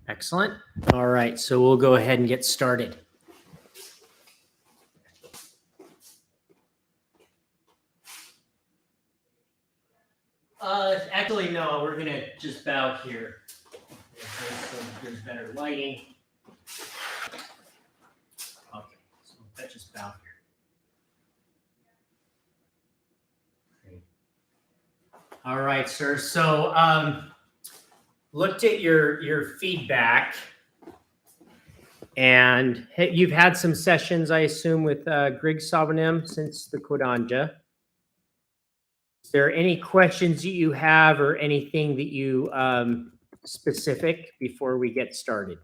Excellent. All right, so we'll go ahead and get started. Actually, no, we're gonna just bow here. There's better lighting. Okay, so let's just bow here. Great. All right, sir. So looked at your feedback, and you've had some sessions, I assume, with Greg Sabanim since the Kodanja. Is there any questions that you have or anything that you specific before we get started?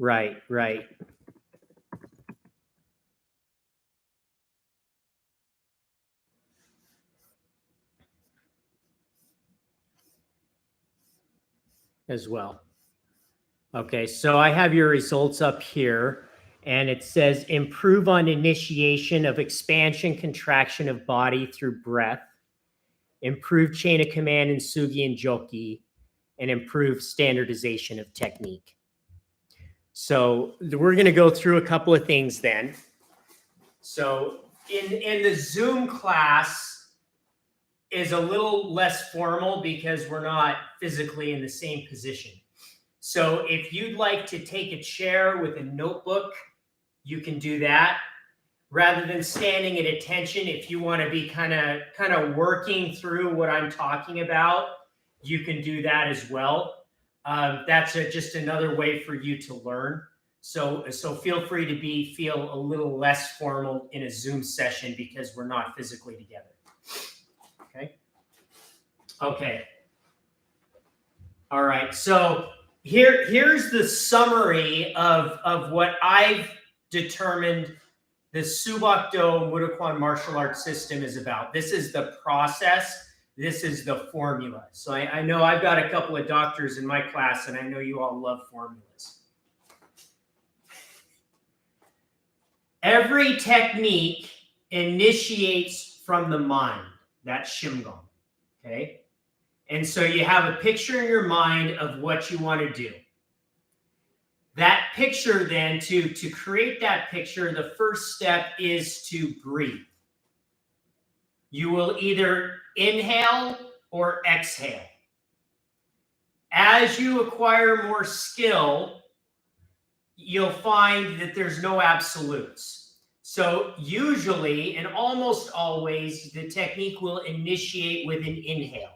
Right. As well. Okay, so I have your results up here, and it says improve on initiation of expansion, contraction of body through breath, improve chain of command in Sugi and Joki, and improve standardization of technique. So we're going to go through a couple of things then. So in the Zoom class is a little less formal because we're not physically in the same position. So if you'd like to take a chair with a notebook, you can do that. Rather than standing at attention, if you want to be kind of working through what I'm talking about, you can do that as well. That's just another way for you to learn. So feel free to feel a little less formal in a Zoom session because we're not physically together. Okay. All right. So here's the summary of what I've determined the Subak-Do Mudokwan martial arts system is about. This is the process. This is the formula. So I know I've got a couple of doctors in my class, and I know you all love formulas. Every technique initiates from the mind. That's Shimgong. Okay? And so you have a picture in your mind of what you want to do. That picture then, to create that picture, the first step is to breathe. You will either inhale or exhale. As you acquire more skill, you'll find that there's no absolutes. So usually, and almost always, the technique will initiate with an inhale.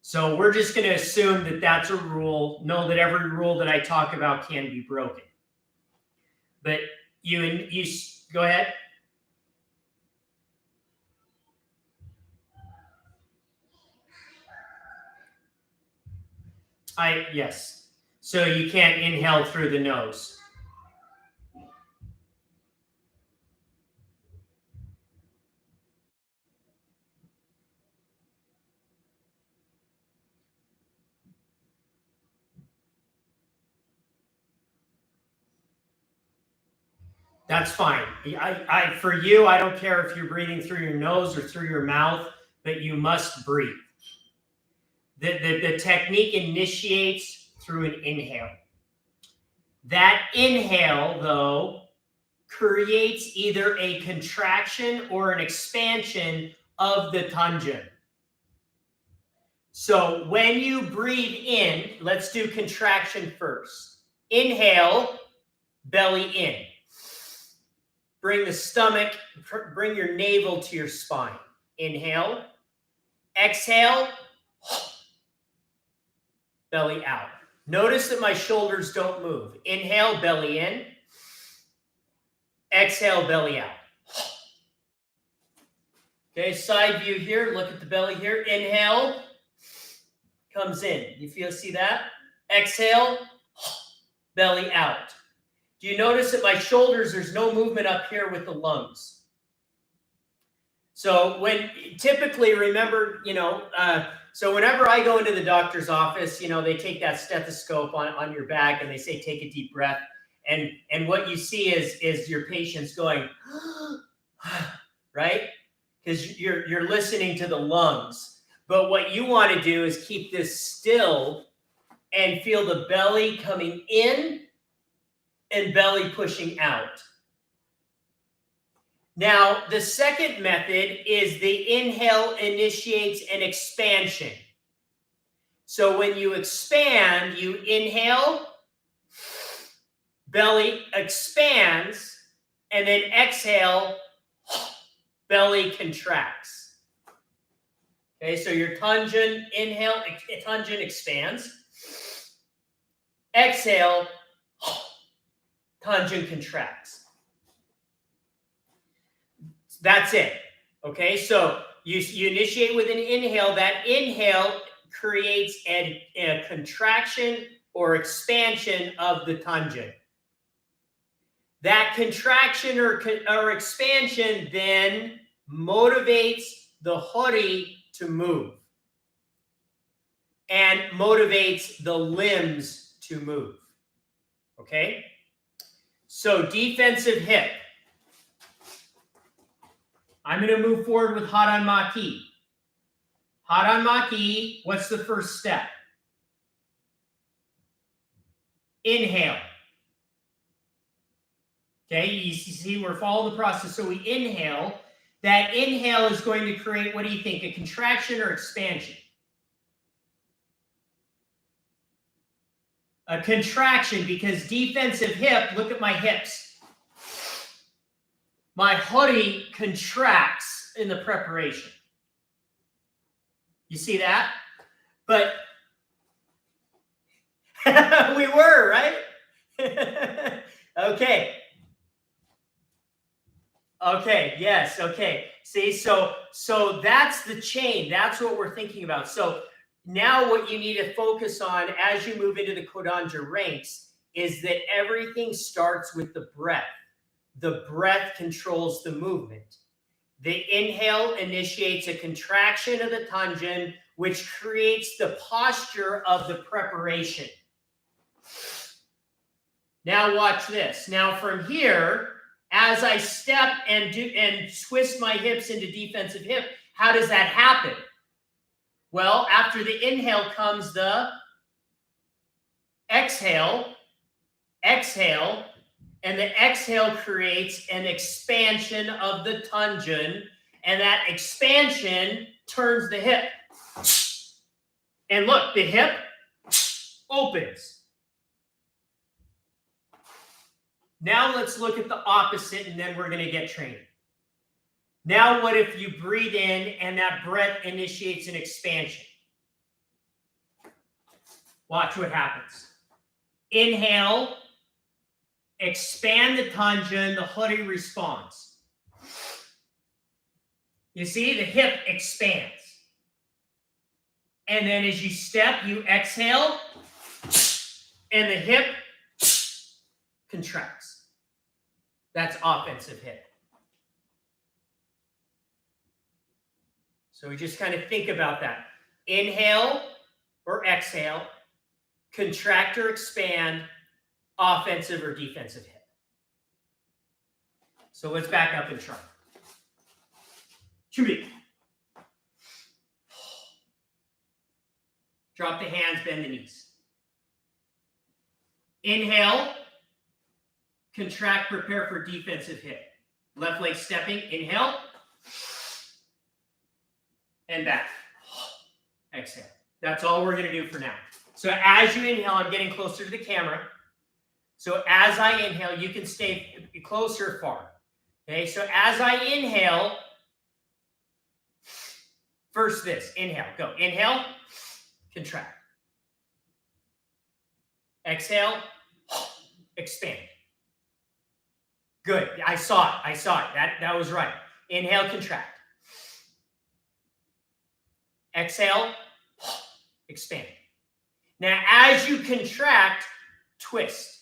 So we're just going to assume that that's a rule. Know that every rule that I talk about can be broken. But you go ahead. Yes. So you can't inhale through the nose. That's fine. For you, I don't care if you're breathing through your nose or through your mouth, but you must breathe. The technique initiates through an inhale. That inhale, though, creates either a contraction or an expansion of the tanjun. So when you breathe in, let's do contraction first. Inhale, belly in. Bring the stomach, bring your navel to your spine. Inhale. Exhale. Belly out. Notice that my shoulders don't move. Inhale, belly in. Exhale, belly out. Okay, side view here. Look at the belly here. Inhale. Comes in. See that? Exhale. Belly out. Do you notice that my shoulders, there's no movement up here with the lungs? So when typically, remember, so whenever I go into the doctor's office, they take that stethoscope on your back and they say, take a deep breath. And what you see is your patient's going, right? Because you're listening to the lungs. But what you want to do is keep this still and feel the belly coming in and belly pushing out. Now, the second method is the inhale initiates an expansion. So when you expand, you inhale, belly expands, and then exhale, belly contracts. Okay, so your tungent, inhale, tungent expands. Exhale, tungent contracts. That's it. Okay, so you initiate with an inhale. That inhale creates a contraction or expansion of the tungent. That contraction or expansion then motivates the hori to move and motivates the limbs to move. Okay? So defensive hip. I'm going to move forward with Haran Maki. Haran Maki, what's the first step? Inhale. Okay, you see we're following the process. So we inhale. That inhale is going to create, what do you think, a contraction or expansion? A contraction, because defensive hip, look at my hips. My hori contracts in the preparation. You see that? But we were, right? Okay. Okay, yes, okay. See, so that's the chain. That's what we're thinking about. So now what you need to focus on as you move into the Kodanja ranks is that everything starts with the breath. The breath controls the movement. The inhale initiates a contraction of the tungent, which creates the posture of the preparation. Now watch this. Now from here, as I step and twist my hips into defensive hip, how does that happen? Well, after the inhale comes the exhale, exhale, and the exhale creates an expansion of the tungent, and that expansion turns the hip. And look, the hip opens. Now let's look at the opposite, and then we're going to get training. Now what if you breathe in and that breath initiates an expansion? Watch what happens. Inhale, expand the tungent, the hori responds. You see, the hip expands. And then as you step, you exhale, and the hip contracts. That's offensive hip. So we just kind of think about that. Inhale or exhale, contract or expand, offensive or defensive hip. So let's back up and try. Chudi. Drop the hands, bend the knees. Inhale, contract, prepare for defensive hip. Left leg stepping, inhale, and back. Exhale. That's all we're going to do for now. So as you inhale, I'm getting closer to the camera. So as I inhale, you can stay closer or far. Okay, so as I inhale, first this, inhale, go. Inhale, contract. Exhale, expand. Good, I saw it, that was right. Inhale, contract. Exhale, expand. Now as you contract, twist.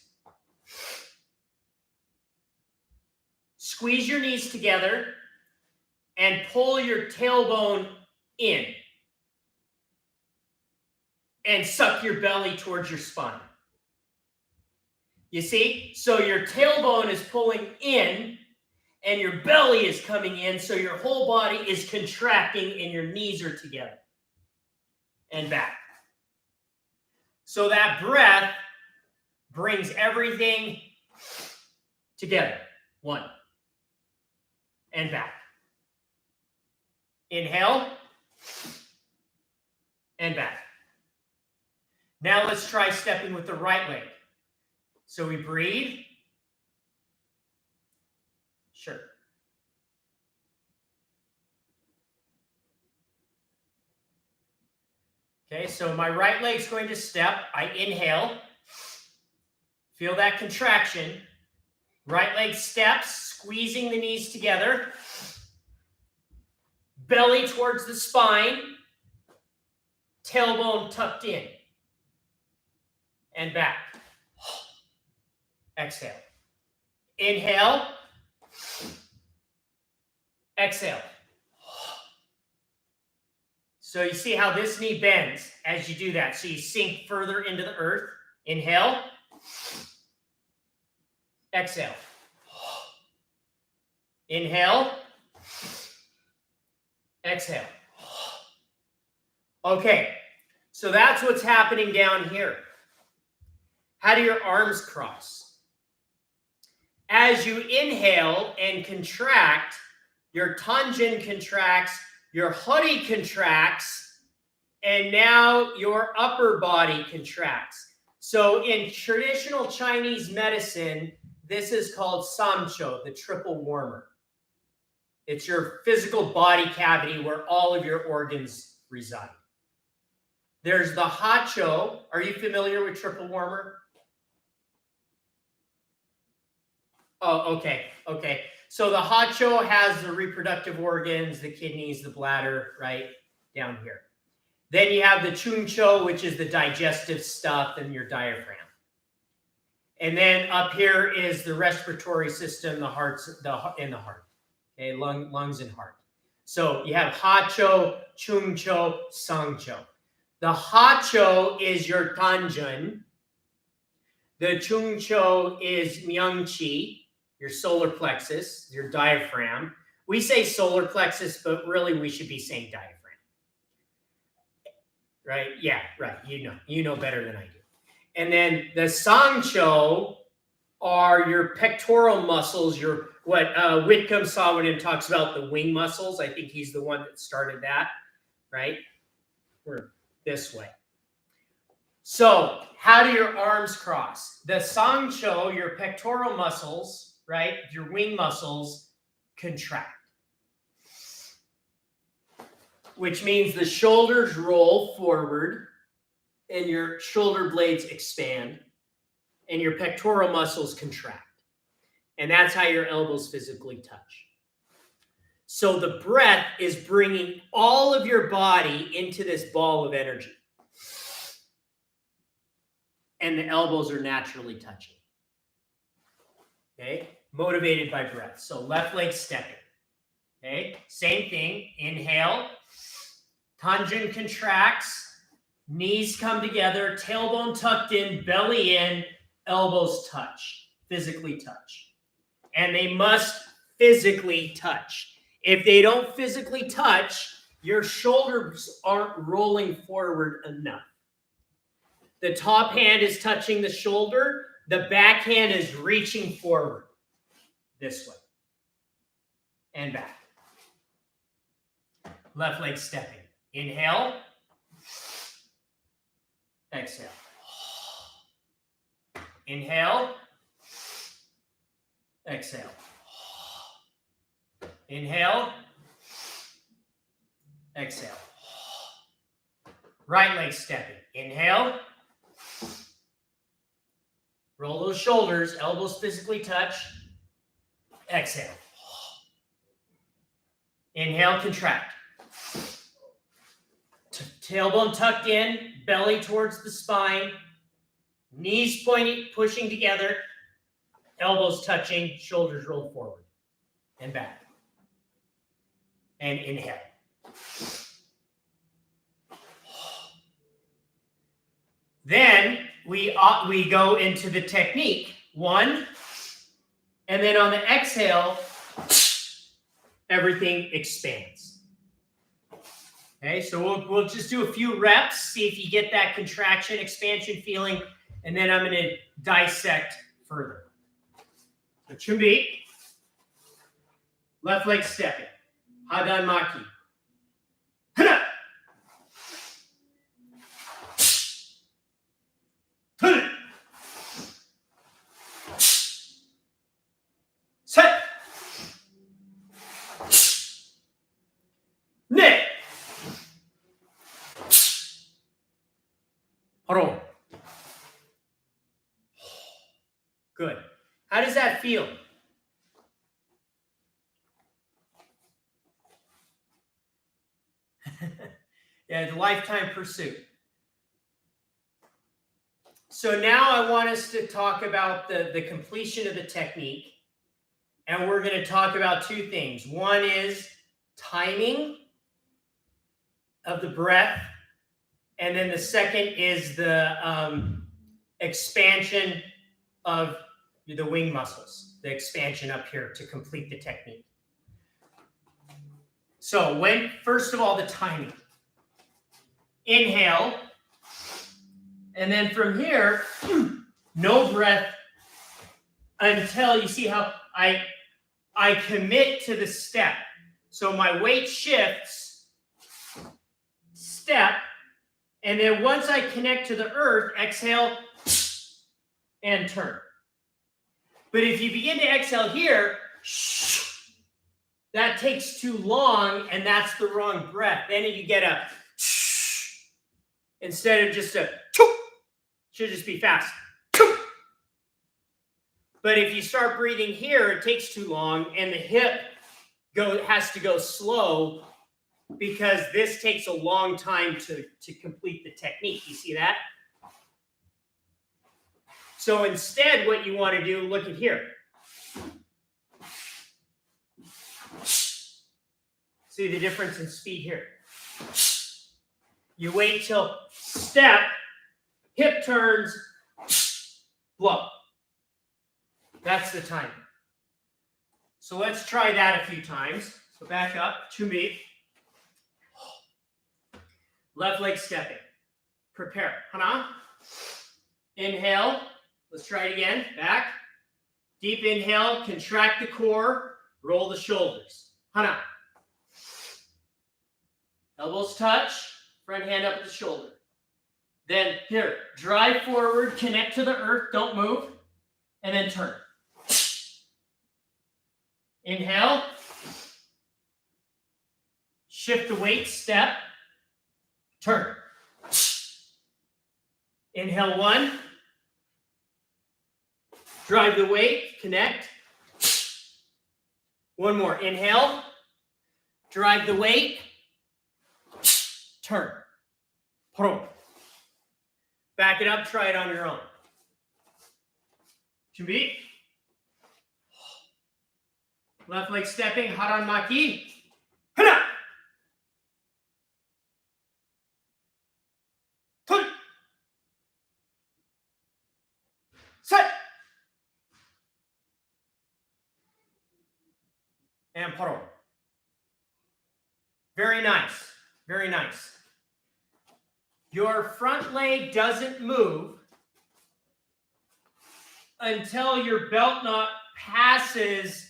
Squeeze your knees together and pull your tailbone in and suck your belly towards your spine. You see? So your tailbone is pulling in and your belly is coming in, so your whole body is contracting and your knees are together and back. So that breath brings everything together. 1. And back. Inhale. And back. Now let's try stepping with the right leg. So we breathe. Sure. Okay, so my right leg's going to step. I inhale. Feel that contraction. Right leg steps, squeezing the knees together. Belly towards the spine. Tailbone tucked in. And back. Exhale. Inhale. Exhale. So you see how this knee bends as you do that. So you sink further into the earth. Inhale. Exhale. Inhale. Exhale. Okay, so that's what's happening down here. How do your arms cross? As you inhale and contract, your tangen contracts, your hori contracts, and now your upper body contracts. So in traditional Chinese medicine, this is called samcho, the triple warmer. It's your physical body cavity where all of your organs reside. There's the hacho. Are you familiar with triple warmer? Oh, okay, okay. So the hacho has the reproductive organs, the kidneys, the bladder, right down here. Then you have the chuncho, which is the digestive stuff, and your diaphragm. And then up here is the respiratory system, the heart, and the heart. Okay, lungs and heart. So you have hacho, chuncho, sangcho. The hacho is your tangen. The chuncho is myangqi, your solar plexus, your diaphragm. We say solar plexus, but really we should be saying diaphragm. Right? Yeah, right. You know better than I do. And then the sangcho are your pectoral muscles, what Whitcomb saw when he talks about the wing muscles. I think he's the one that started that, right? We're this way. So how do your arms cross? The sangcho, your pectoral muscles, right? Your wing muscles contract. Which means the shoulders roll forward and your shoulder blades expand and your pectoral muscles contract. And that's how your elbows physically touch. So the breath is bringing all of your body into this ball of energy. And the elbows are naturally touching. Okay? Motivated by breath. So left leg stepping. Okay? Same thing. Inhale. Tangen contracts. Knees come together. Tailbone tucked in. Belly in. Elbows touch. Physically touch. And they must physically touch. If they don't physically touch, your shoulders aren't rolling forward enough. The top hand is touching the shoulder. The back hand is reaching forward this way and back. Left leg stepping. Inhale. Exhale. Inhale. Exhale. Inhale. Exhale. Right leg stepping. Inhale. Roll those shoulders. Elbows physically touch. Exhale. Inhale, contract. Tailbone tucked in. Belly towards the spine. Knees pointing, pushing together. Elbows touching. Shoulders rolled forward and back. and inhale. Then we go into the technique. 1, and then on the exhale, everything expands. Okay, so we'll just do a few reps, see if you get that contraction, expansion feeling, and then I'm going to dissect further. So chumbi, left leg stepping, hadan maki. Hana. Hana. Set. Ne. Haro. Good. How does that feel? Yeah, the lifetime pursuit. So now I want us to talk about the completion of the technique. And we're going to talk about 2 things. One is timing of the breath. And then the second is the expansion of the wing muscles, the expansion up here to complete the technique. So first of all, the timing. Inhale. And then from here, no breath until you see how I commit to the step. So my weight shifts, step, and then once I connect to the earth, exhale and turn. But if you begin to exhale here, that takes too long, and that's the wrong breath. Then you get a instead of just a should just be fast. But if you start breathing here, it takes too long, and the hip has to go slow because this takes a long time to complete the technique. You see that? So instead, what you want to do, look at here. See the difference in speed here. You wait till step, hip turns, blow. That's the time. So let's try that a few times. So back up to me. Left leg stepping. Prepare. Hana. Inhale. Let's try it again. Back. Deep inhale. Contract the core. Roll the shoulders. Hana. Elbows touch. Front hand up at the shoulder. Then here. Drive forward. Connect to the earth. Don't move. And then turn. Inhale. Shift the weight. Step. Turn. Inhale 1. Drive the weight. Connect. 1 more. Inhale. Drive the weight. Turn. Pro. Back it up. Try it on your own. Chumbi. Left leg stepping. Haran maki. Hana. Turn. Set. And paro. Very nice. Very nice. Your front leg doesn't move until your belt knot passes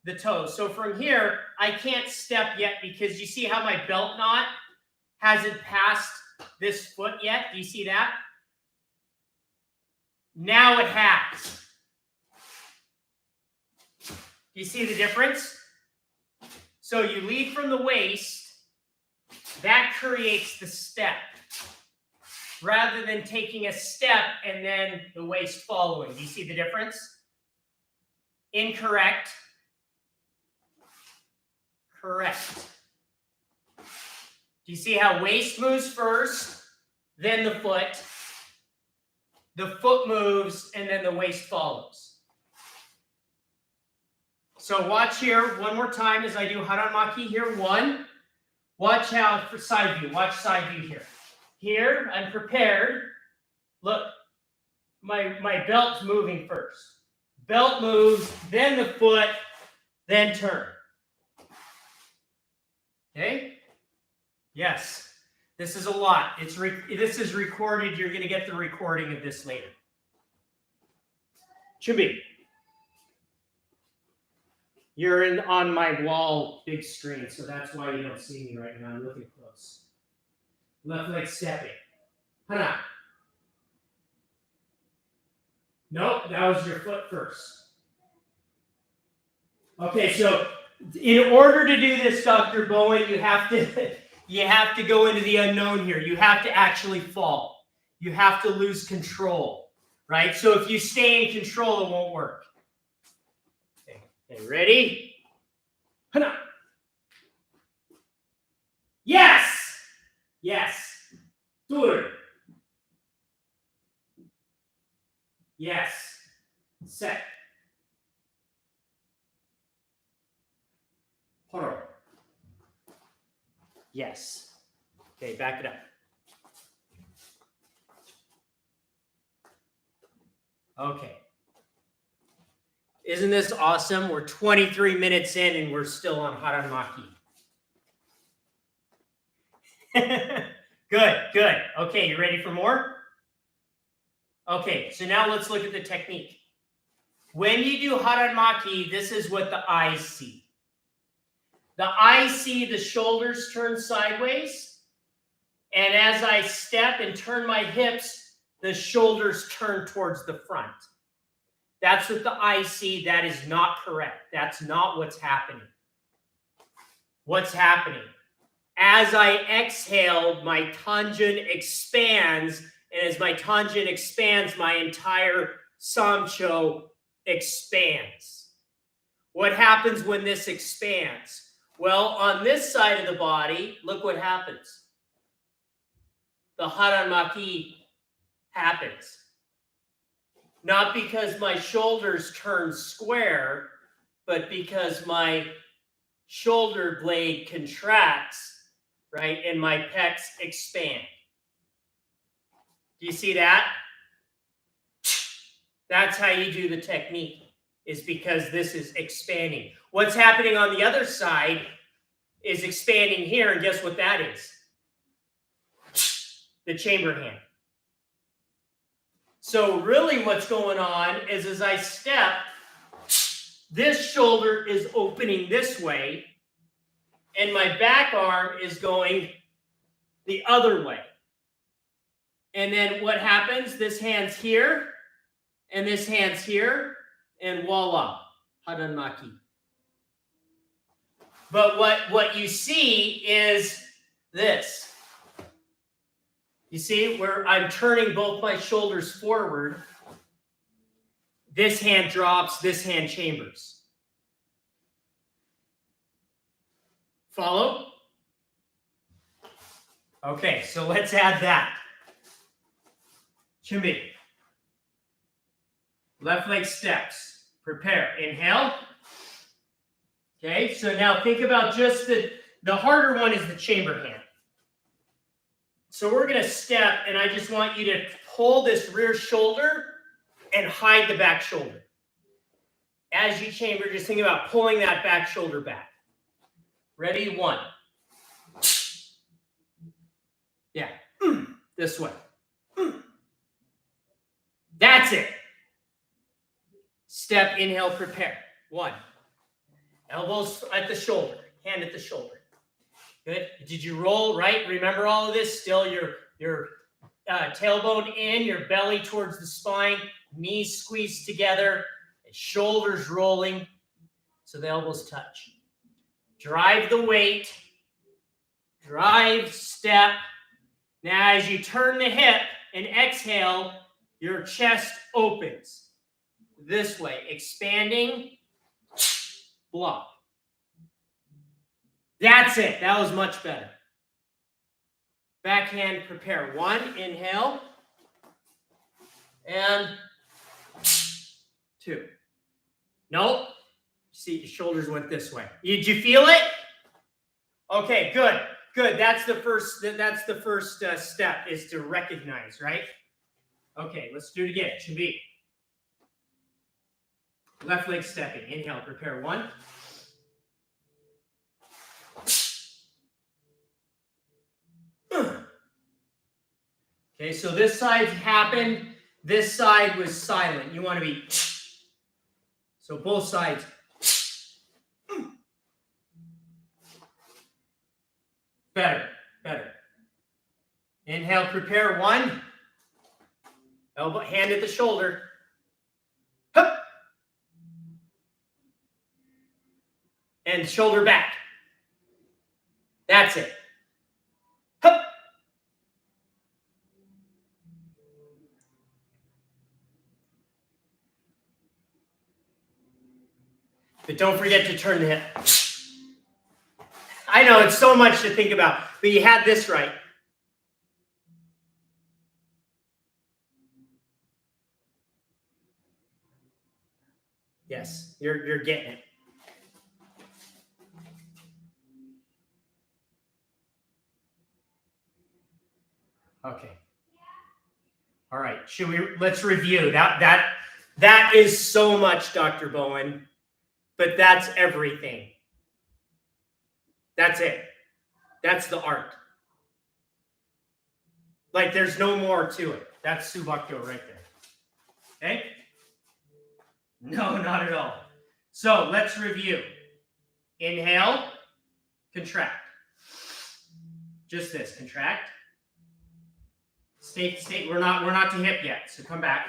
the toes. So from here, I can't step yet because you see how my belt knot hasn't passed this foot yet? Do you see that? Now it has. Do you see the difference? So you lead from the waist. That creates the step. Rather than taking a step and then the waist following. Do you see the difference? Incorrect. Correct. Do you see how waist moves first, then the foot? The foot moves, and then the waist follows. So watch here one more time as I do haranmaki here. 1. Watch how for side view. Watch side view here. Here, I'm prepared. Look, my belt's moving first. Belt moves, then the foot, then turn. Okay? Yes. This is a lot. This is recorded. You're going to get the recording of this later. Chumbi. You're on my wall big screen, so that's why you don't see me right now. I'm looking close. Left leg stepping. Hana. Nope, that was your foot first. Okay, so in order to do this, Dr. Bowen, you have to go into the unknown here. You have to actually fall. You have to lose control, right? So if you stay in control, it won't work. Okay, ready? Hana. Yes! Yes. Tur. Yes. Set. Horo. Yes. Okay, back it up. Okay. Isn't this awesome? We're 23 minutes in and we're still on haranmaki. Good, good. Okay, you ready for more? Okay, so now let's look at the technique. When you do haranmaki, this is what the eyes see. The eyes see the shoulders turn sideways, and as I step and turn my hips, the shoulders turn towards the front. That's what the eyes see. That is not correct. That's not what's happening. What's happening? As I exhale, my tangent expands, and as my tangent expands, my entire samcho expands. What happens when this expands? Well, on this side of the body, look what happens. The haranmaki happens. Not because my shoulders turn square, but because my shoulder blade contracts, right? And my pecs expand. Do you see that? That's how you do the technique, is because this is expanding. What's happening on the other side is expanding here, and guess what that is? The chamber hand. So really what's going on is as I step, this shoulder is opening this way, and my back arm is going the other way. And then what happens? This hand's here, and this hand's here, and voila, haranmaki. But what you see is this. You see where I'm turning both my shoulders forward. This hand drops, this hand chambers. Follow? Okay, so let's add that. Chumbi. Left leg steps. Prepare. Inhale. Okay, so now think about just the harder one is the chamber hand. So we're going to step, and I just want you to pull this rear shoulder and hide the back shoulder. As you chamber, just think about pulling that back shoulder back. Ready? 1. Yeah. This way. That's it. Step, inhale, prepare. 1. Elbows at the shoulder. Hand at the shoulder. Good. Did you roll, right? Remember all of this? Still your tailbone in, your belly towards the spine, knees squeezed together, shoulders rolling, so the elbows touch. Drive the weight. Drive, step. Now as you turn the hip and exhale, your chest opens. This way, expanding, block. That's it. That was much better. Backhand, prepare. 1, inhale. And 2. Nope. See, your shoulders went this way. Did you feel it? Okay, good, good. That's the first. That's the first step, is to recognize, right? Okay, let's do it again. It should be left leg stepping. Inhale, prepare 1. Okay, so this side happened. This side was silent. You want to be. So both sides. Better, better. Inhale, prepare 1. Elbow, hand at the shoulder. Hup. And shoulder back. That's it. Hup. But don't forget to turn the hip. I know it's so much to think about, but you had this right. Yes, you're getting it. Okay. All right. Let's review. That is so much, Dr. Bowen, but that's everything. That's it. That's the art. Like, there's no more to it. That's Subakdo right there. Okay? No, not at all. So let's review. Inhale, contract. Just this, contract. Stay. We're not to hip yet, so come back.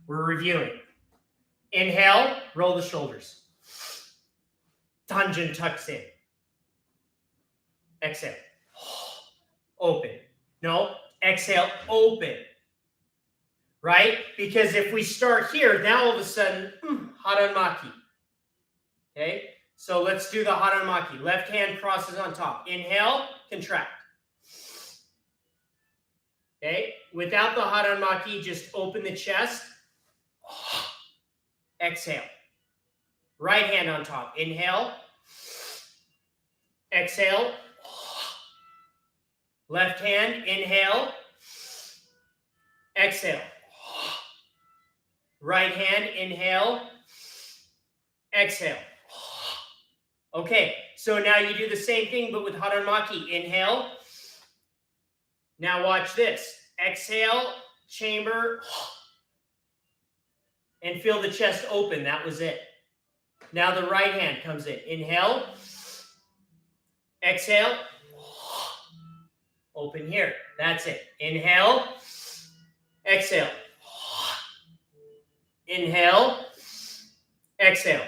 We're reviewing. Inhale, roll the shoulders. Tangen tucks in. Exhale. Open. No, exhale, open. Right? Because if we start here, now all of a sudden, haranmaki. Okay? So let's do the haranmaki. Left hand crosses on top. Inhale, contract. Okay? Without the haranmaki, just open the chest. Exhale. Right hand on top. Inhale. Exhale. Left hand, inhale. Exhale. Right hand, inhale. Exhale. Okay, so now you do the same thing, but with haranmaki. Inhale. Now watch this. Exhale, chamber, and feel the chest open. That was it. Now the right hand comes in. Inhale. Exhale. Open here. That's it. Inhale. Exhale. Inhale. Exhale.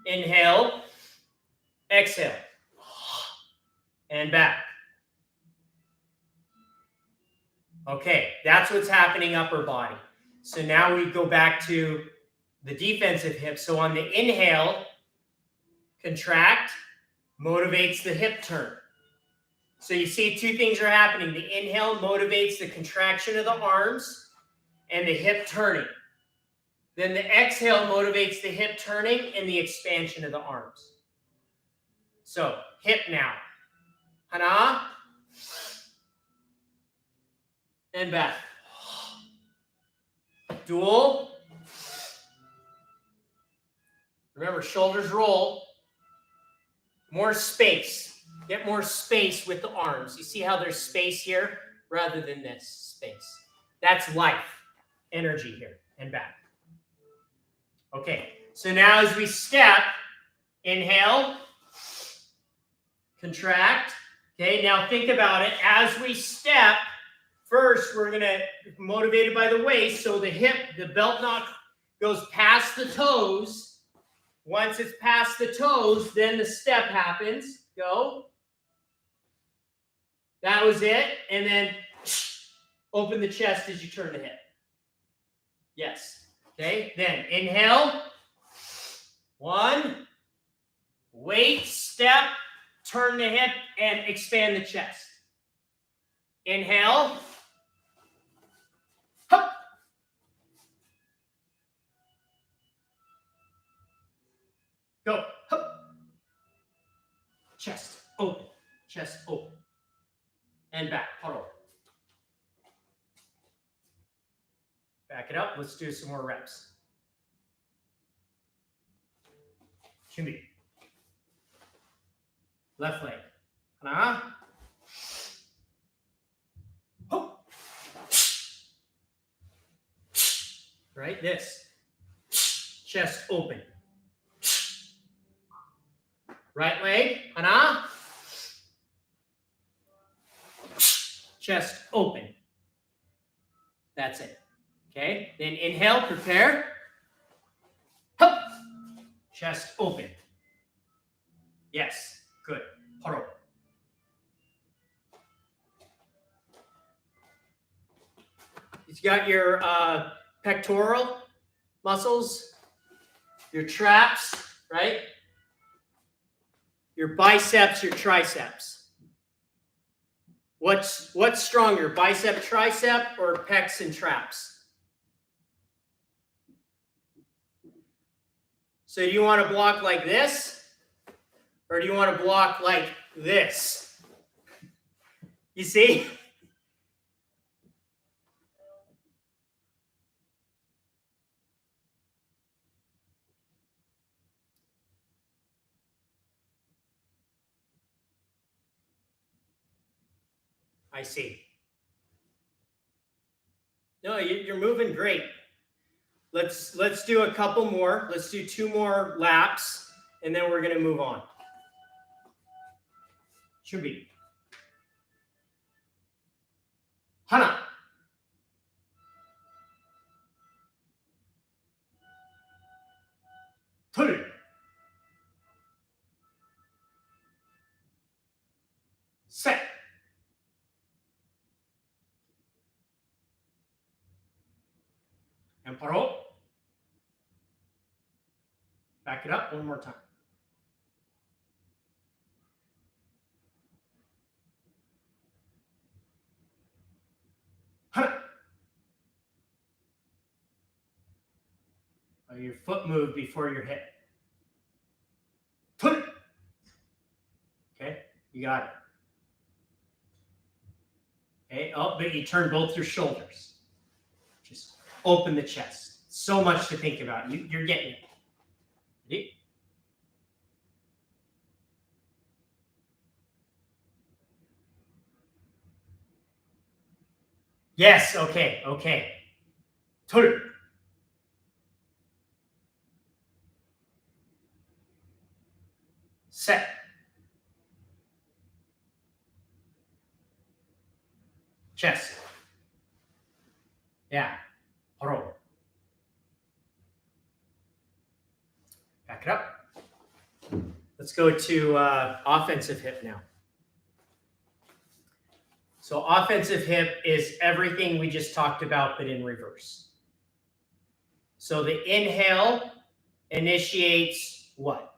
Inhale. Exhale. And back. Okay, that's what's happening upper body. So now we go back to the defensive hip. So on the inhale, contract, motivates the hip turn. So you see 2 things are happening. The inhale motivates the contraction of the arms and the hip turning. Then the exhale motivates the hip turning and the expansion of the arms. So hip now. Hana. And back. Dual. Remember, shoulders roll. More space. Get more space with the arms. You see how there's space here rather than this space. That's life, energy here, and back. Okay, so now as we step, inhale, contract. Okay, now think about it. As we step, first we're going to, motivated by the waist, so the hip, the belt knock goes past the toes. Once it's past the toes, then the step happens. Go. That was it. And then open the chest as you turn the hip. Yes. Okay. Then inhale. 1. Wait, step, turn the hip, and expand the chest. Inhale. Hup. chest open. And back, puddle. Back it up. Let's do some more reps. Shimmy. Left leg. Hana. Hop. Right, this. Chest open. Right leg. Hana. Chest open. That's it. Okay, then inhale, prepare. Hup. Chest open. Yes, good. Paro. You've got your pectoral muscles, your traps, right? Your biceps, your triceps. What's stronger, bicep, tricep, or pecs and traps? So do you want to block like this? Or do you want to block like this? You see? I see. No, you're moving great. Let's do a couple more. Let's do 2 more laps, and then we're going to move on. Should be. Hana. Toru. Set. And paro. Back it up one more time. Hana. Your foot moved before your hip. Toru. Okay, you got it. Okay, oh, but you turn both your shoulders. Just open the chest. So much to think about. You're getting it. Ready? Yes, okay, okay. Toru. Set. Chest. Yeah. Paro. Back it up. Let's go to offensive hip now. So offensive hip is everything we just talked about, but in reverse. So the inhale initiates what?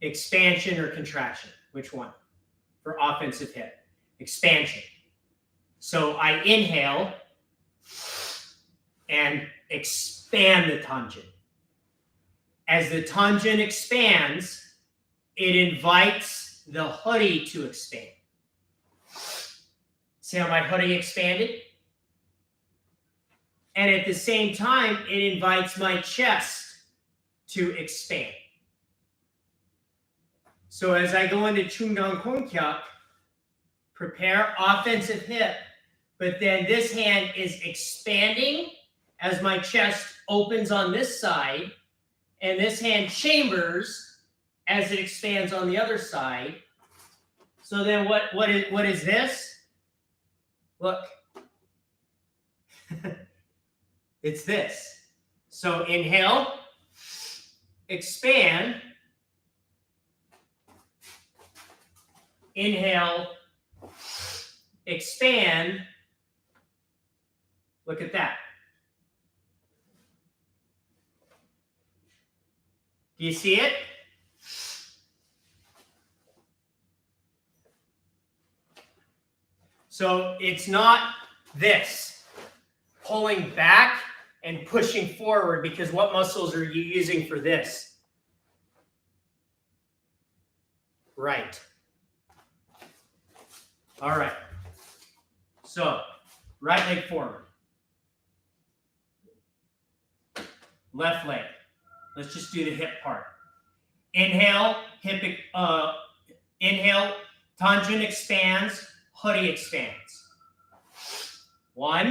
Expansion or contraction? Which one? For offensive hip. Expansion. So I inhale and expand the tangent. As the tangent expands, it invites the hoodie to expand. See how my hoodie expanded? And at the same time, it invites my chest to expand. So as I go into Chungdang Kongkyak, prepare offensive hip, but then this hand is expanding as my chest opens on this side, and this hand chambers as it expands on the other side. So then what is this? Look. It's this. So inhale, expand, inhale, expand. Look at that. Do you see it? So it's not this, pulling back and pushing forward, because what muscles are you using for this? Right. All right. So, right leg forward. Left leg. Let's just do the hip part. Inhale, inhale, tangent expands, hoodie expands. 1.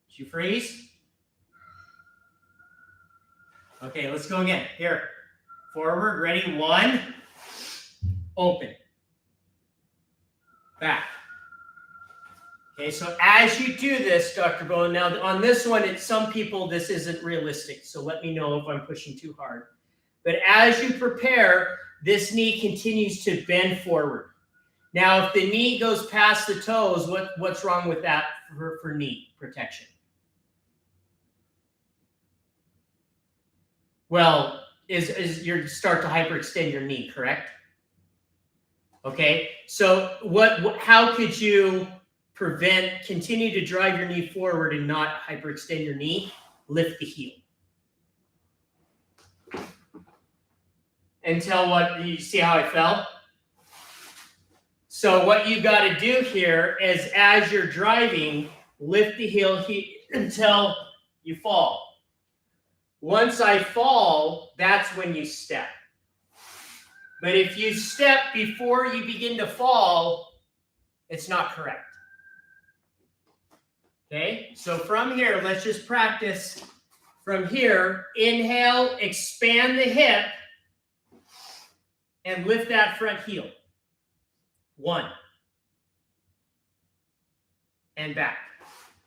Did you freeze? Okay, let's go again. Here. Forward, ready, 1. Open. Back. Okay, so as you do this, Dr. Bowen, now on this one, some people, this isn't realistic, so let me know if I'm pushing too hard. But as you prepare, this knee continues to bend forward. Now, if the knee goes past the toes, what's wrong with that for knee protection? Well, is you start to hyperextend your knee, correct? Okay, so how could you continue to drive your knee forward and not hyperextend your knee? Lift the heel. Until what, you see how I fell? So what you got to do here is, as you're driving, lift the heel until you fall. Once I fall, that's when you step. But if you step before you begin to fall, it's not correct. Okay, so from here, let's just practice from here. Inhale, expand the hip, and lift that front heel. 1. And back.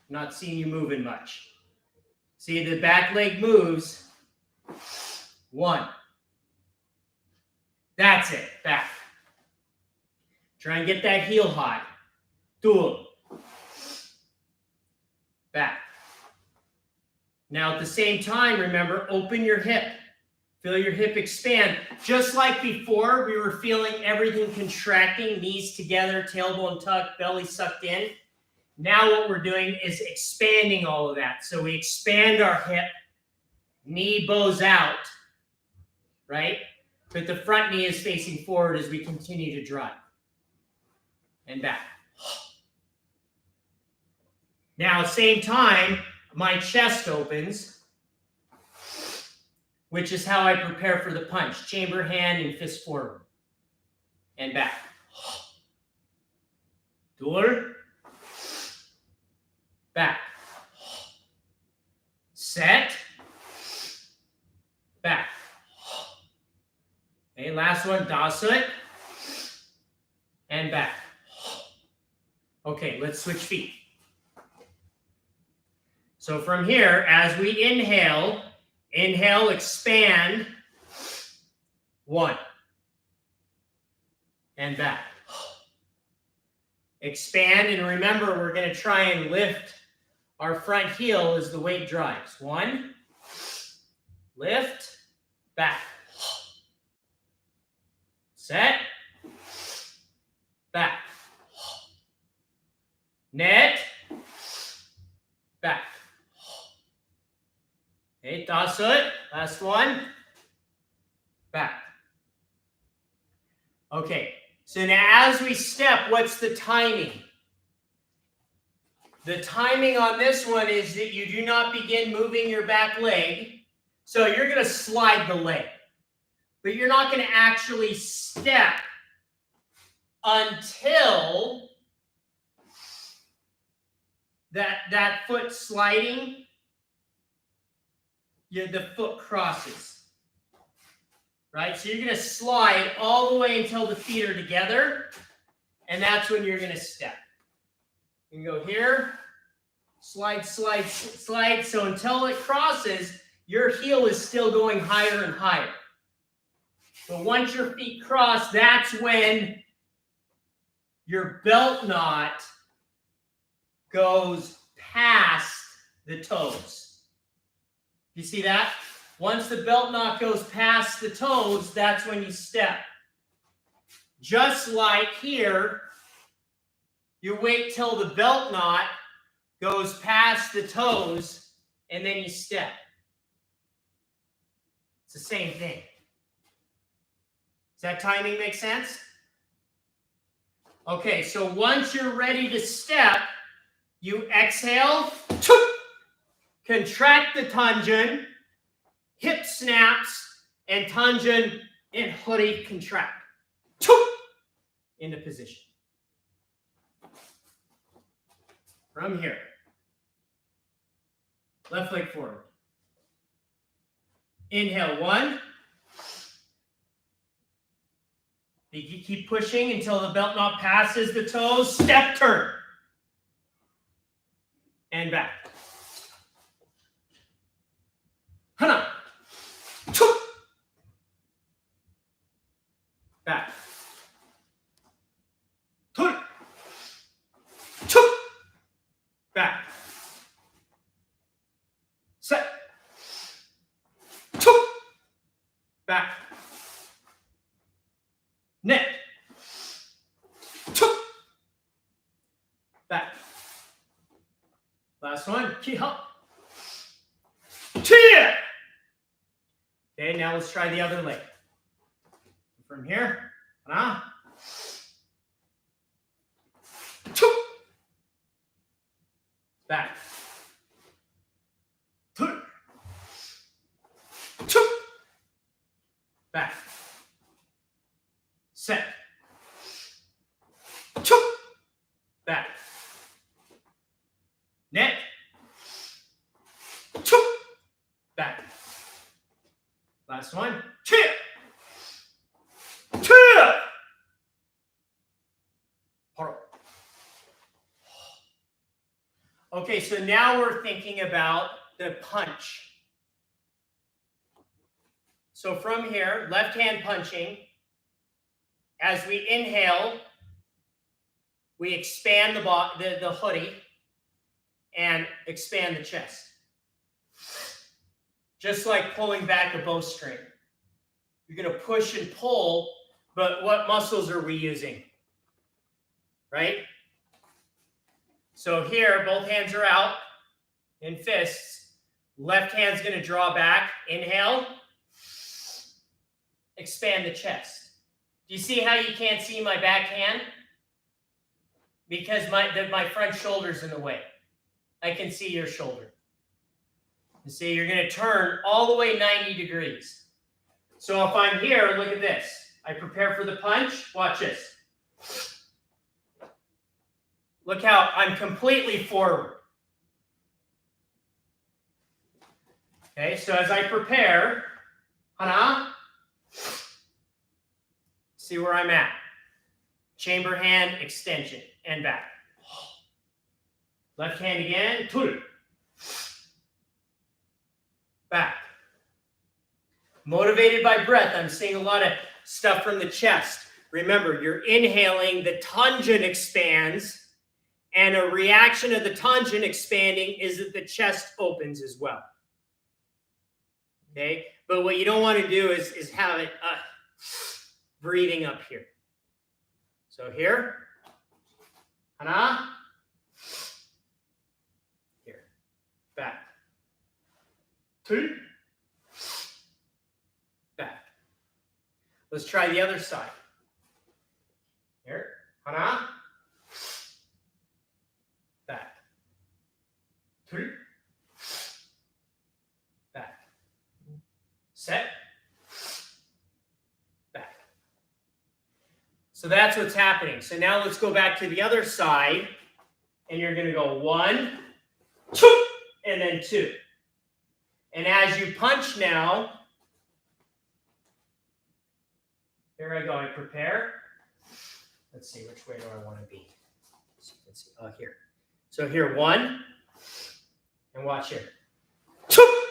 Not seeing you moving much. See, the back leg moves. 1. That's it. Back. Try and get that heel high. 2. Back. Now at the same time, remember, open your hip. Feel your hip expand. Just like before, we were feeling everything contracting, knees together, tailbone tucked, belly sucked in. Now what we're doing is expanding all of that. So we expand our hip, knee bows out, right? But the front knee is facing forward as we continue to drive. And back. Now, same time, my chest opens, which is how I prepare for the punch. Chamber hand and fist forward. And back. Door. Back. Set. Back. Okay, last one, dasut. And back. Okay, let's switch feet. So from here, as we inhale, expand. 1. And back. Expand, and remember, we're going to try and lift our front heel as the weight drives. 1. Lift. Back. Set. Back. Net. Back. Okay, dasut. Last one. Back. Okay, so now as we step, what's the timing? The timing on this one is that you do not begin moving your back leg. So you're going to slide the leg. But you're not going to actually step until that foot sliding, the foot crosses. Right? So you're going to slide all the way until the feet are together. And that's when you're going to step. You can go here, slide, slide, slide. So until it crosses, your heel is still going higher and higher. But once your feet cross, that's when your belt knot goes past the toes. You see that? Once the belt knot goes past the toes, that's when you step. Just like here, you wait till the belt knot goes past the toes, and then you step. It's the same thing. Does that timing make sense? Okay, so once you're ready to step, you exhale, contract the tungen, hip snaps, and tungen and hoodie contract. Into position. From here. Left leg forward. Inhale, 1. You keep pushing until the belt knot passes the toes. Step, turn. And back. Hana. Back. Back. Set. Back. Net. Back. Last one. Key hop. Okay, now let's try the other leg. From here. Back. Back. Set. Back. Net. Back. Last one. Okay, so now we're thinking about the punch. So from here, left hand punching. As we inhale, we expand the hoodie and expand the chest. Just like pulling back a bowstring. You're going to push and pull, but what muscles are we using? Right? So here, both hands are out in fists. Left hand's going to draw back. Inhale. Expand the chest. Do you see how you can't see my back hand? Because my front shoulder's in the way. I can see your shoulder. You see, you're going to turn all the way 90 degrees. So if I'm here, look at this. I prepare for the punch. Watch this. Look how I'm completely forward. Okay, so as I prepare, hana, see where I'm at. Chamber hand, extension, and back. Left hand again, tur. Back. Motivated by breath, I'm seeing a lot of stuff from the chest. Remember, you're inhaling, the tungen expands, and a reaction of the tungen expanding is that the chest opens as well. Okay? But what you don't want to do is have it breathing up here. So here, hana, here, back, two, back. Let's try the other side. Here, hana, back, two, back, set, back. So that's what's happening. So now let's go back to the other side, and you're going to go 1, 2, and then 2. And as you punch now, here I go. I prepare. Let's see, which way do I want to be? So you can see. Oh, here. So here, 1, and watch here. 2.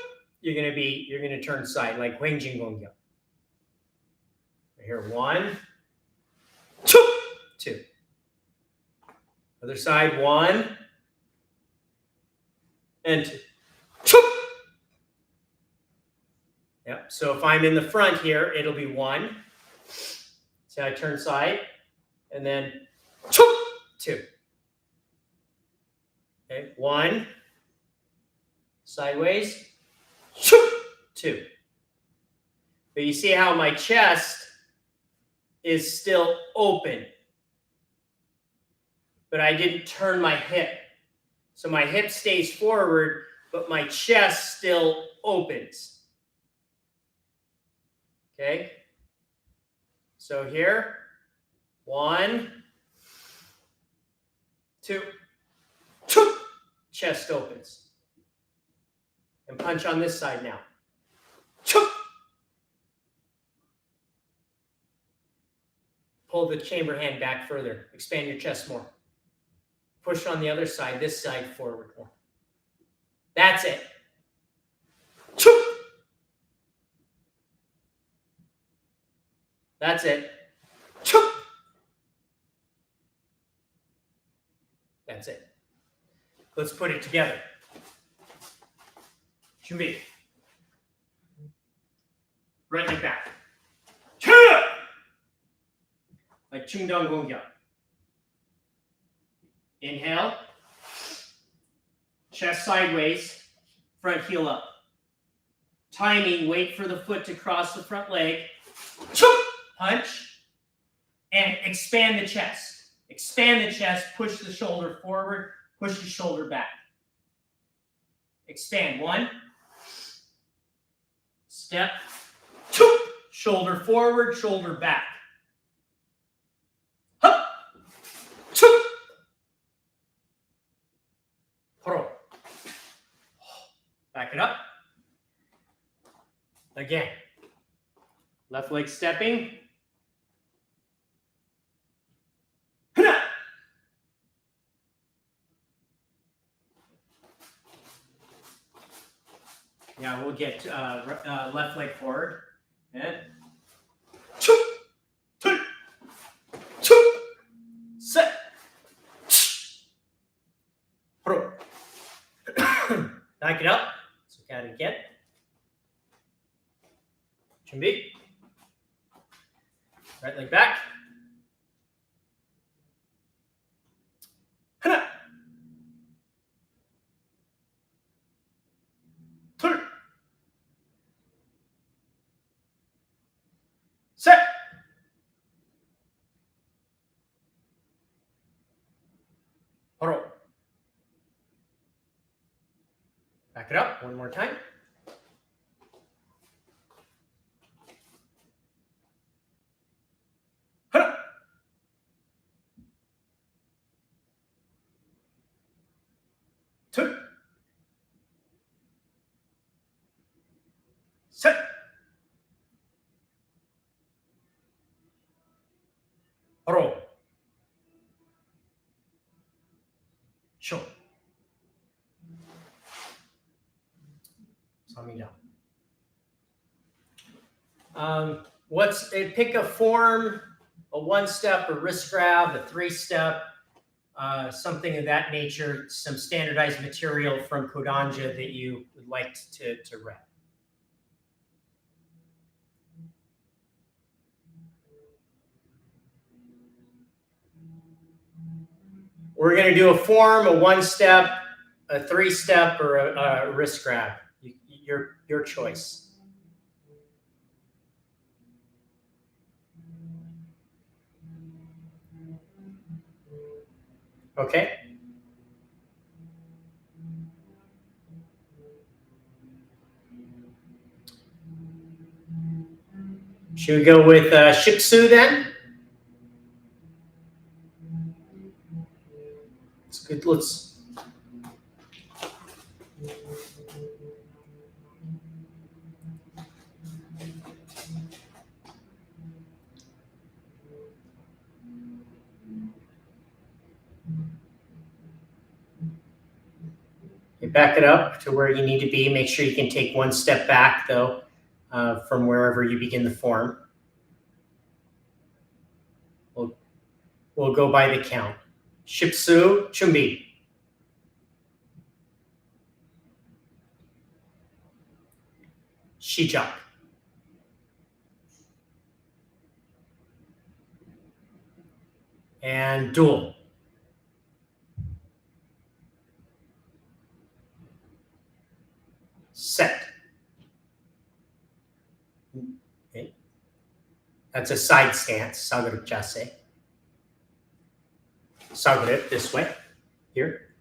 You're going to turn side like Wang Jing Gong Yao. Here, 1, 2, 2. Other side, 1, and 2. 2. Yep. So if I'm in the front here, it'll be 1. See how I turn side, and then 2, 2. Okay, 1, sideways, 2. But you see how my chest is still open, but I didn't turn my hip. So my hip stays forward, but my chest still opens. Okay? So here, 1, 2, 2. Chest opens. And punch on this side now. 2. Pull the chamber hand back further. Expand your chest more. Push on the other side, this side forward more. That's it. 2. That's it. 2. That's it. Let's put it together. 준비. Right leg back. Like 충동 공격. Inhale. Chest sideways. Front heel up. Timing, wait for the foot to cross the front leg. Punch. And expand the chest. Expand the chest. Push the shoulder forward. Push the shoulder back. Expand. 1. Step. 2. Shoulder forward, shoulder back. Hup. 2. Pro. Back it up. Again. Left leg stepping. Yeah, we'll get left leg forward. And 2, 2, 2, set. Pro. Back it up. So got it again. 준비. Right leg back. 하나. 둘. 셋. 바로. Back it up one more time. 하나. 둘. 셋. 바로. 쇼. Pick a form, a 1-step, a wrist grab, a 3-step, something of that nature, some standardized material from Kodanja that you would like to rep. We're going to do a form, a 1-step, a 3-step, or a wrist grab. Your choice. Okay. Should we go with Shipsu then? It's good. Let's. You back it up to where you need to be. Make sure you can take 1 step back, though, from wherever you begin the form. We'll go by the count. Shipsu, 준비. 시작. And duel. set. Okay. That's a side stance, sagru jase. Sagru, this way, here.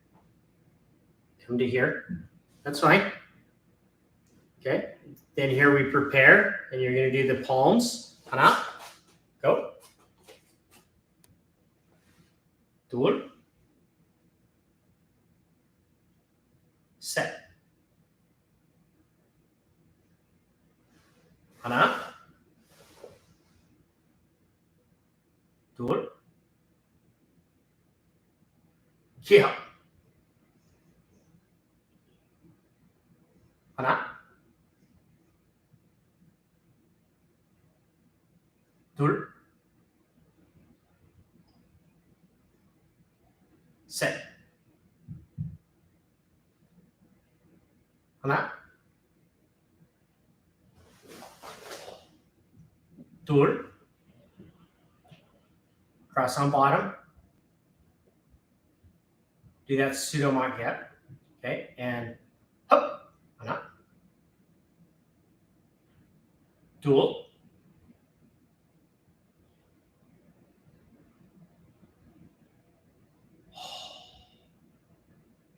Come to here. That's fine. Okay. Then here we prepare, and you're going to do the palms. Hana. Go. Dur. Set. Hana. Dur. Kiha. Hana. Dur. Set. Hana. Dur. Cross on bottom. Do that pseudo marquette. Okay, and hop. Hana. Dual.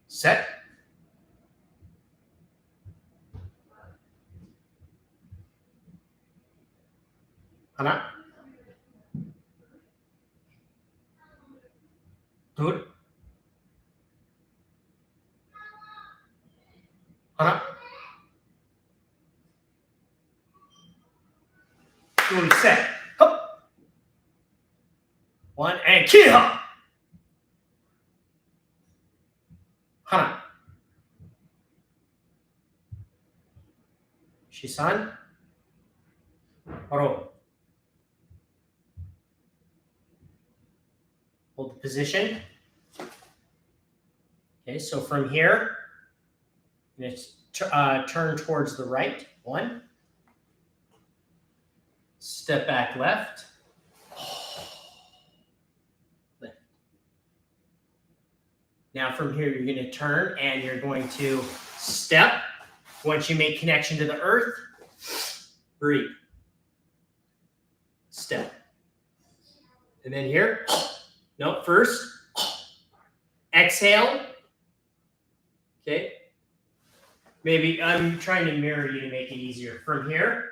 Set. Hana. Dur. Hana. Dur set. Hop. One and kiha. Hana. Shisan. Ro. Hold the position. Okay, so from here, let's turn towards the right. One. Step back left. Lift. Now from here, you're going to turn and you're going to step. Once you make connection to the earth, breathe. Step. And then here, no, first, exhale. Okay. Maybe I'm trying to mirror you to make it easier. From here,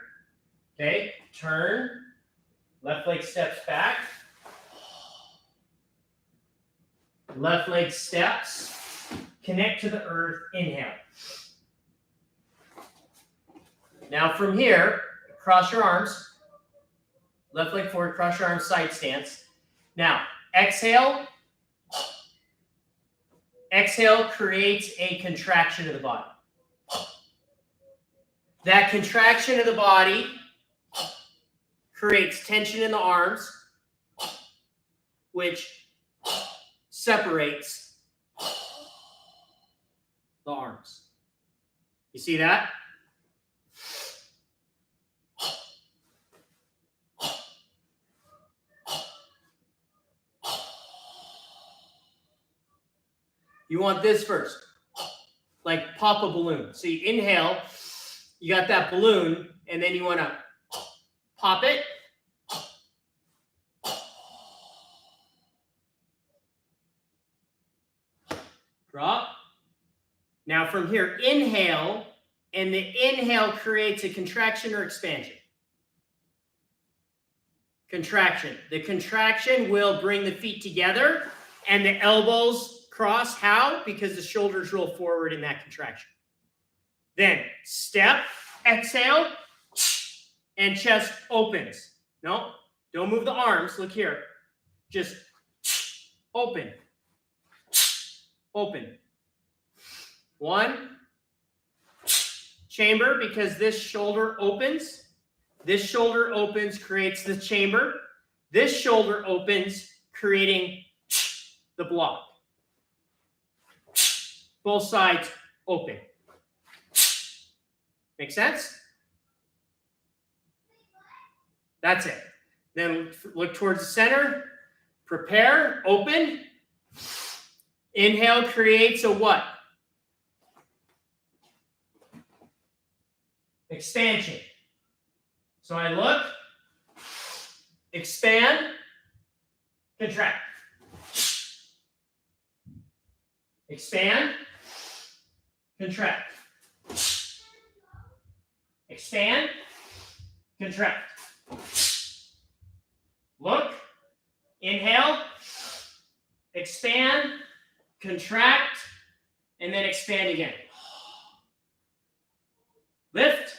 okay, turn, left leg steps back. Left leg steps, connect to the earth, inhale. Now from here, cross your arms. Left leg forward, cross your arms, side stance. Now, exhale. Exhale creates a contraction of the body. That contraction of the body creates tension in the arms, which separates the arms. You see that? You want this first, like pop a balloon. So you inhale, you got that balloon, and then you want to pop it. Drop. Now from here, inhale, and the inhale creates a contraction or expansion. Contraction. The contraction will bring the feet together and the elbows cross. How? Because the shoulders roll forward in that contraction. Then step, exhale, and chest opens. No, don't move the arms. Look here. Just open. Open. One. Chamber, because this shoulder opens. This shoulder opens, creates the chamber. This shoulder opens, creating the block. Both sides open. Make sense? That's it. Then look towards the center. Prepare. Open. Inhale creates a what? expansion. So I look, expand, contract. Expand, contract. Expand, contract. Look, inhale, expand, contract, and then expand again. Lift.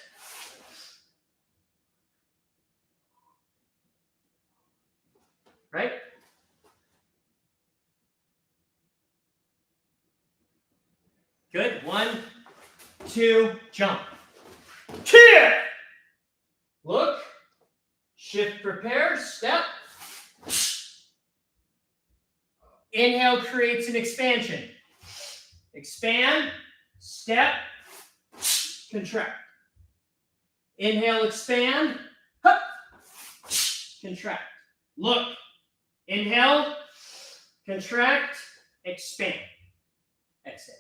Right? Good. 1, 2, jump. Here. Look. Shift, prepare, step. Inhale creates an expansion. Expand, step, contract. Inhale, expand, hup, contract. Look. Inhale, contract, expand. Exhale.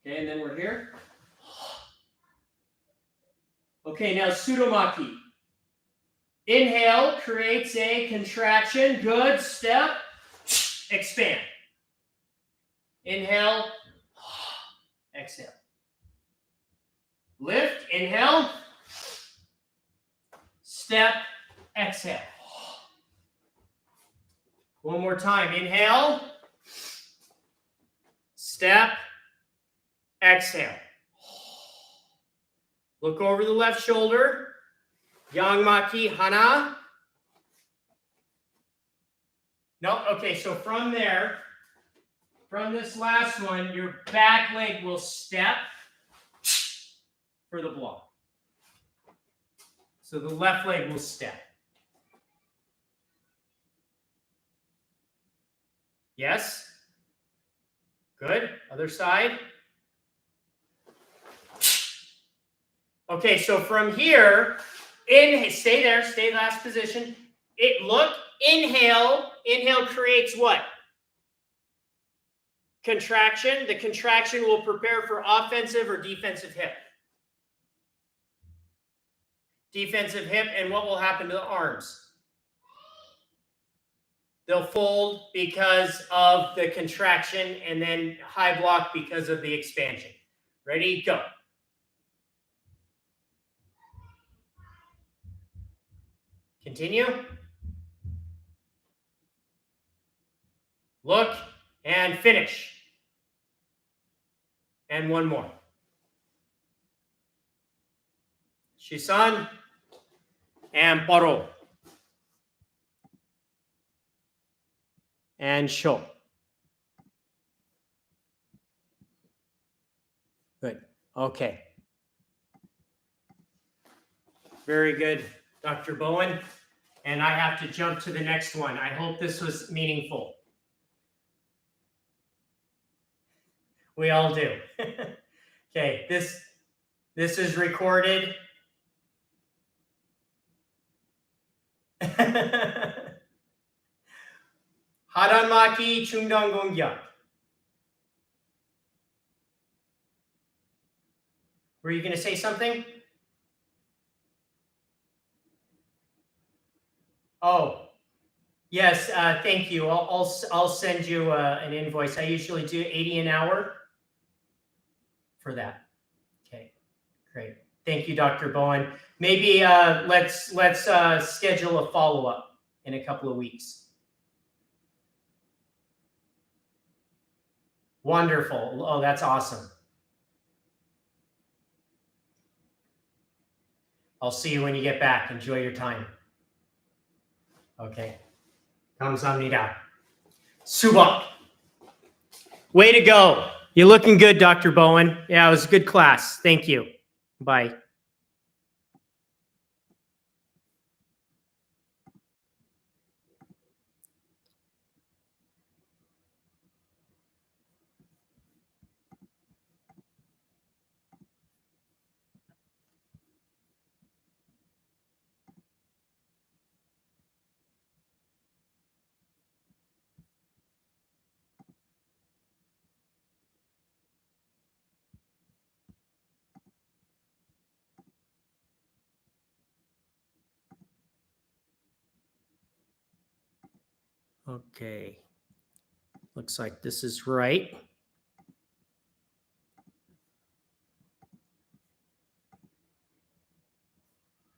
Okay, and then we're here. Okay, now Sudomaki. Inhale creates a contraction. Good. Step. Expand. Inhale. Exhale. Lift. Inhale. Step. Exhale. One more time. Inhale. Step. Exhale. Look over the left shoulder. Yang-maki hana. No, okay, so from there, from this last one, your back leg will step for the block. So the left leg will step. Yes? Good. Other side. Okay, so from here, stay there, stay last position. Look, inhale creates what? Contraction. The contraction will prepare for offensive or defensive hip. Defensive hip, and what will happen to the arms? They'll fold because of the contraction, and then high block because of the expansion. Ready? Go. Continue. Look and finish. And one more. Shisan and paro. And show. Good. Okay. Very good, Dr. Bowen. And I have to jump to the next one. I hope this was meaningful. We all do. Okay, this is recorded. Haranmaki Chungdonggongyak. Were you going to say something? Oh, yes. Thank you. I'll send you an invoice. I usually do 80 an hour for that. Okay, great. Thank you, Dr. Bowen. Maybe let's schedule a follow-up in a couple of weeks. Wonderful. Oh, that's awesome. I'll see you when you get back. Enjoy your time. Okay. 감사합니다. Suba. Way to go. You're looking good, Dr. Bowen. Yeah, it was a good class. Thank you. Bye. Okay. Looks like this is right.